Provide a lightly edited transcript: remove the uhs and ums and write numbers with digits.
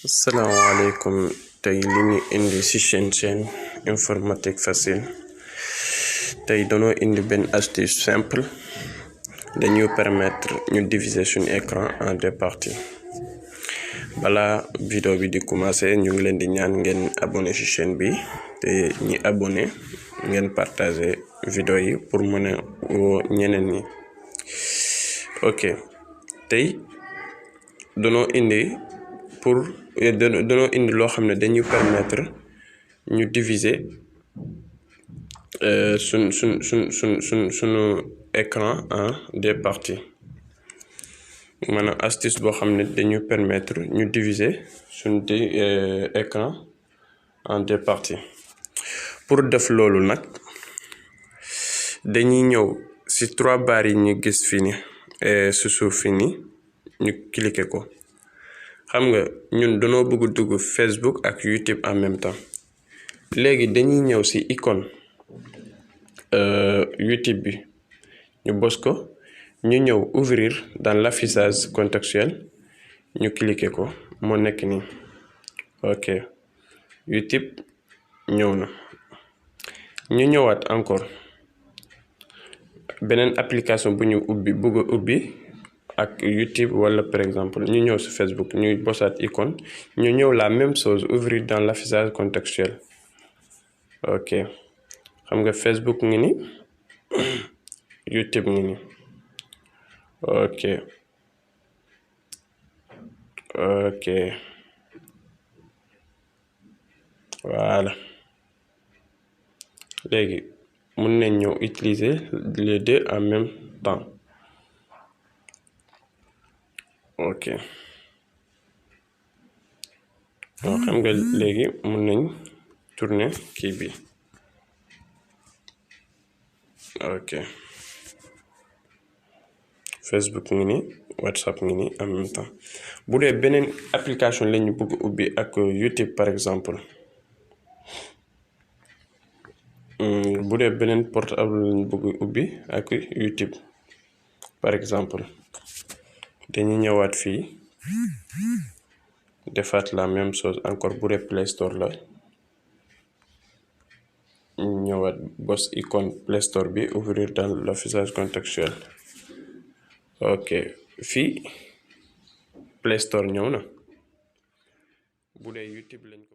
Assalamualaikum, tey li ñu indi ci chaîne informatique facile. Tey dañoo indi benn astuce simple dañuy permettre ñu diviser suñu écran en deux parties. Bala vidéo bi di commencer ñu ngi leen di ñaan ngeen abonné ci chaîne bi te ñi abonné ngeen partager vidéo yi pour mën a woo ñeneen ñi. Ok, tey dañoo indi loo xam ne dañuy permettre ñu diviser sunu écran en deux parties. maanaam astuce boo xam ne dañuy permettre ñu diviser suñu écran en deux parties. Pour def loolu nag dañuy ñëw ci trois barres yi ñu gis fii ni ci suuf fii ni ñu cliquer ko. xam nga ñun dañoo bëgg dugg Facebook ak YouTube en même temps. léegi dañuy ñëw ci icône YouTube bi ñu bës ko, ñu ñëw ouvrir dans l'affichage contextuel ñu cliquer ko, moo nekk nii. ok, YouTube ñëw na. ñu ñëwaat encore beneen application bu ñu bëgg a ubbi ak YouTube wala par exemple ñu ñëw ci Facebook ñuy bosaat icône, ñu ñëw la même chose, ouvrir dans l'affichage contextuel. ok, xam nga Facebook ngi ni, YouTube ngi ni. ok voilà, léegi mën nañ ñëw utiliser les deux en même temps. ok, donc xam nga léegi mën nañ tourner kii bi. ok, Facebook ngi ni, WhatsApp ngi ni en même temps. bu dee beneen application la ñu bëgg ubbi ak YouTube par exemple, bu dee beneen portable la ñu bëgg ubbi ak YouTube par exemple, dañuy ñëwaat fii defaat la même chose encore. bu dee Play Store la ñëwaat bos icône Play Store bi, ouvrir dans l'affichage contextuel. ok, fii Play Store ñëw na. bu dee YouTube lañ ko